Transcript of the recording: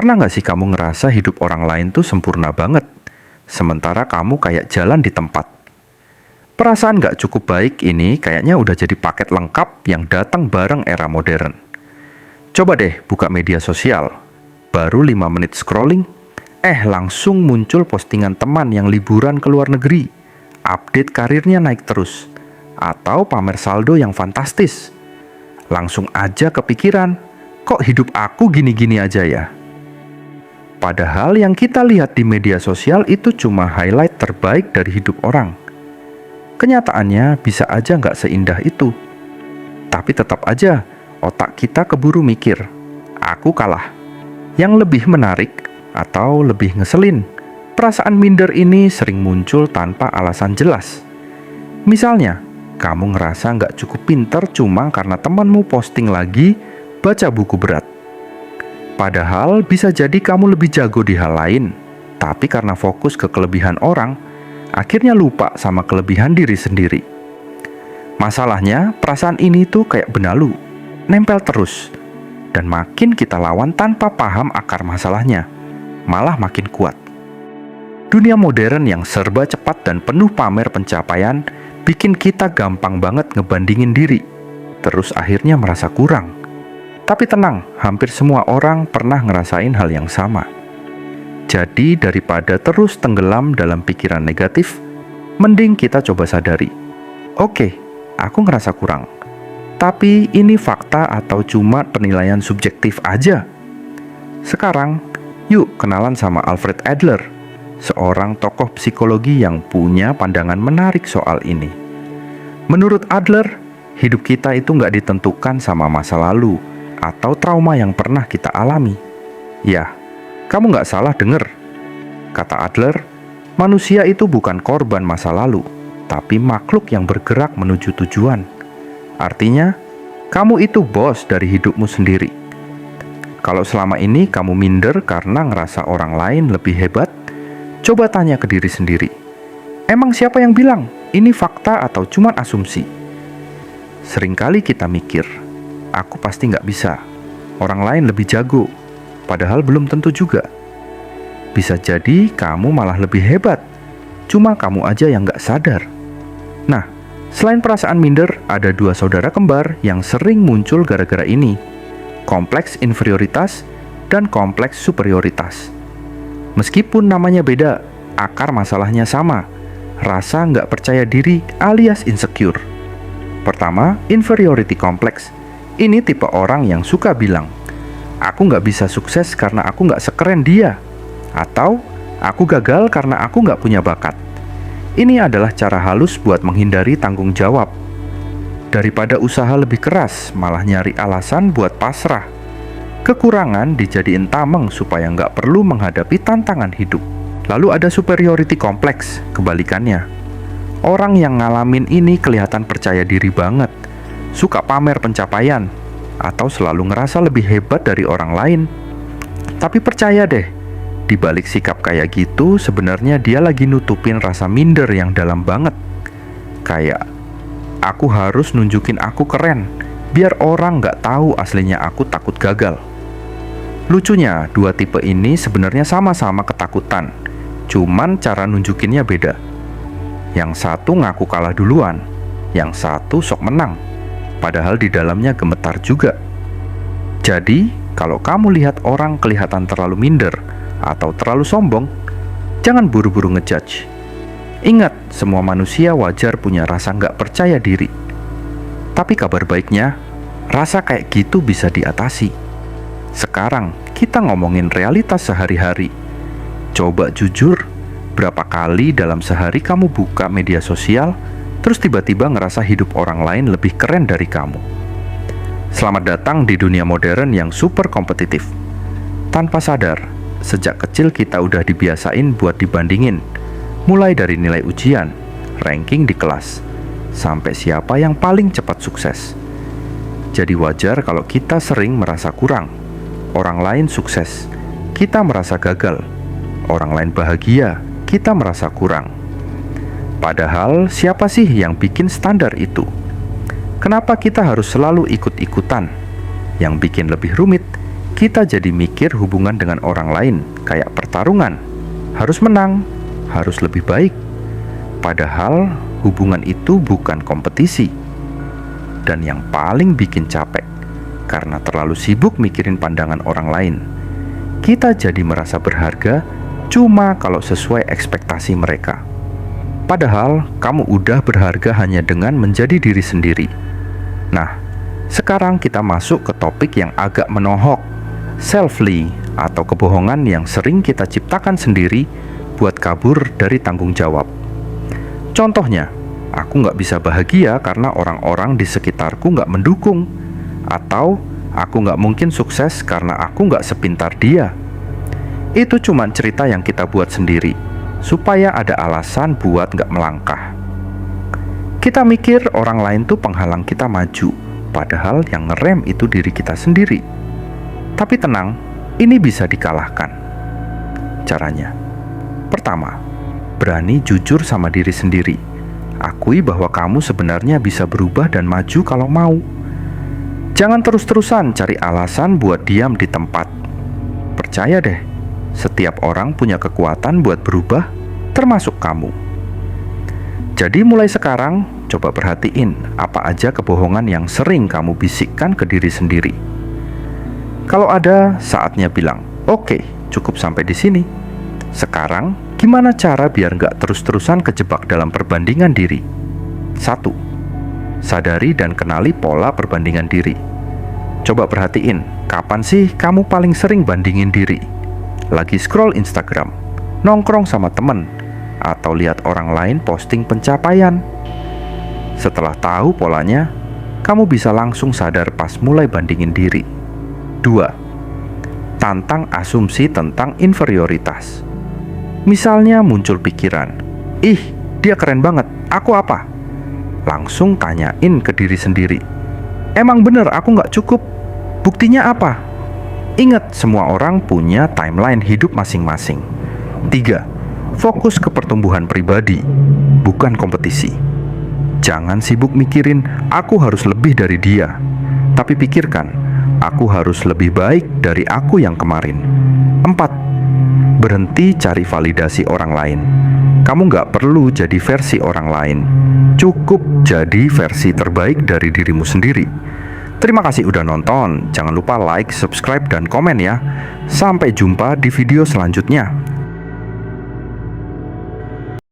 Pernah nggak sih kamu ngerasa hidup orang lain tuh sempurna banget, sementara kamu kayak jalan di tempat? Perasaan nggak cukup baik ini kayaknya udah jadi paket lengkap yang datang bareng era modern. Coba deh buka media sosial, baru 5 menit scrolling, langsung muncul postingan teman yang liburan ke luar negeri, update karirnya naik terus, atau pamer saldo yang fantastis. Langsung aja kepikiran, kok hidup aku gini-gini aja ya? Padahal yang kita lihat di media sosial itu cuma highlight terbaik dari hidup orang. Kenyataannya bisa aja nggak seindah itu. Tapi tetap aja, otak kita keburu mikir, aku kalah. Yang lebih menarik atau lebih ngeselin, perasaan minder ini sering muncul tanpa alasan jelas. Misalnya, kamu ngerasa nggak cukup pinter cuma karena temanmu posting lagi baca buku berat. Padahal bisa jadi kamu lebih jago di hal lain, tapi karena fokus ke kelebihan orang, akhirnya lupa sama kelebihan diri sendiri. Masalahnya, perasaan ini tuh kayak benalu, nempel terus, dan makin kita lawan tanpa paham akar masalahnya, malah makin kuat. Dunia modern yang serba cepat dan penuh pamer pencapaian bikin kita gampang banget ngebandingin diri, terus akhirnya merasa kurang. Tapi tenang, hampir semua orang pernah ngerasain hal yang sama. Jadi daripada terus tenggelam dalam pikiran negatif, mending kita coba sadari. Oke, aku ngerasa kurang. Tapi ini fakta atau cuma penilaian subjektif aja? Sekarang, yuk kenalan sama Alfred Adler, seorang tokoh psikologi yang punya pandangan menarik soal ini. Menurut Adler, hidup kita itu nggak ditentukan sama masa lalu atau trauma yang pernah kita alami. Ya, kamu nggak salah denger. Kata Adler, manusia itu bukan korban masa lalu, tapi makhluk yang bergerak menuju tujuan. Artinya, kamu itu bos dari hidupmu sendiri. Kalau selama ini kamu minder karena ngerasa orang lain lebih hebat, coba tanya ke diri sendiri. Emang siapa yang bilang ini fakta atau cuma asumsi? Seringkali kita mikir, aku pasti nggak bisa, orang lain lebih jago, padahal belum tentu juga. Bisa jadi kamu malah lebih hebat, cuma kamu aja yang nggak sadar. Nah, selain perasaan minder, ada dua saudara kembar yang sering muncul gara-gara ini, kompleks inferioritas dan kompleks superioritas. Meskipun namanya beda, akar masalahnya sama, rasa nggak percaya diri alias insecure. Pertama, inferiority complex. Ini tipe orang yang suka bilang, aku nggak bisa sukses karena aku nggak sekeren dia, atau aku gagal karena aku nggak punya bakat. Ini adalah cara halus buat menghindari tanggung jawab. Daripada usaha lebih keras, malah nyari alasan buat pasrah. Kekurangan dijadiin tameng supaya nggak perlu menghadapi tantangan hidup. Lalu ada superiority complex, kebalikannya. Orang yang ngalamin ini kelihatan percaya diri banget, suka pamer pencapaian, atau selalu ngerasa lebih hebat dari orang lain. Tapi percaya deh, di balik sikap kayak gitu sebenarnya dia lagi nutupin rasa minder yang dalam banget. Kayak, aku harus nunjukin aku keren, biar orang nggak tahu aslinya aku takut gagal. Lucunya, dua tipe ini sebenarnya sama-sama ketakutan, cuman cara nunjukinnya beda. Yang satu ngaku kalah duluan, yang satu sok menang, padahal di dalamnya gemetar juga. Jadi, kalau kamu lihat orang kelihatan terlalu minder atau terlalu sombong, jangan buru-buru ngejudge. Ingat, semua manusia wajar punya rasa nggak percaya diri. Tapi kabar baiknya, rasa kayak gitu bisa diatasi. Sekarang, kita ngomongin realitas sehari-hari. Coba jujur, berapa kali dalam sehari kamu buka media sosial, terus tiba-tiba ngerasa hidup orang lain lebih keren dari kamu? Selamat datang di dunia modern yang super kompetitif. Tanpa sadar, sejak kecil kita udah dibiasain buat dibandingin, mulai dari nilai ujian, ranking di kelas, sampai siapa yang paling cepat sukses. Jadi wajar kalau kita sering merasa kurang. Orang lain sukses, kita merasa gagal. Orang lain bahagia, kita merasa kurang. Padahal siapa sih yang bikin standar itu? Kenapa kita harus selalu ikut-ikutan? Yang bikin lebih rumit, kita jadi mikir hubungan dengan orang lain kayak pertarungan. Harus menang, harus lebih baik. Padahal hubungan itu bukan kompetisi. Dan yang paling bikin capek, karena terlalu sibuk mikirin pandangan orang lain, kita jadi merasa berharga cuma kalau sesuai ekspektasi mereka. Padahal kamu udah berharga hanya dengan menjadi diri sendiri. Nah, sekarang kita masuk ke topik yang agak menohok, self-lie atau kebohongan yang sering kita ciptakan sendiri buat kabur dari tanggung jawab. Contohnya, aku nggak bisa bahagia karena orang-orang di sekitarku nggak mendukung, atau aku nggak mungkin sukses karena aku nggak sepintar dia. Itu cuma cerita yang kita buat sendiri supaya ada alasan buat nggak melangkah. Kita mikir orang lain tuh penghalang kita maju, padahal yang ngerem itu diri kita sendiri. Tapi tenang, ini bisa dikalahkan. Caranya, pertama, berani jujur sama diri sendiri. Akui bahwa kamu sebenarnya bisa berubah dan maju kalau mau. Jangan terus-terusan cari alasan buat diam di tempat. Percaya deh, setiap orang punya kekuatan buat berubah, termasuk kamu. Jadi mulai sekarang, coba perhatiin apa aja kebohongan yang sering kamu bisikkan ke diri sendiri. Kalau ada, saatnya bilang, "Oke, cukup sampai di sini. Sekarang, gimana cara biar nggak terus-terusan kejebak dalam perbandingan diri?" 1. Sadari dan kenali pola perbandingan diri. Coba perhatiin, kapan sih kamu paling sering bandingin diri? Lagi scroll Instagram, nongkrong sama temen, atau lihat orang lain posting pencapaian? Setelah tahu polanya, kamu bisa langsung sadar pas mulai bandingin diri. 2. Tantang asumsi tentang inferioritas. Misalnya muncul pikiran, "Ih, dia keren banget, aku apa?" Langsung tanyain ke diri sendiri, "Emang bener aku nggak cukup? Buktinya apa?" Ingat, semua orang punya timeline hidup masing-masing. 3. Fokus ke pertumbuhan pribadi, bukan kompetisi. Jangan sibuk mikirin, "Aku harus lebih dari dia." Tapi pikirkan, "Aku harus lebih baik dari aku yang kemarin." 4. Berhenti cari validasi orang lain. Kamu nggak perlu jadi versi orang lain. Cukup jadi versi terbaik dari dirimu sendiri. Terima kasih udah nonton. Jangan lupa like, subscribe, dan komen ya. Sampai jumpa di video selanjutnya.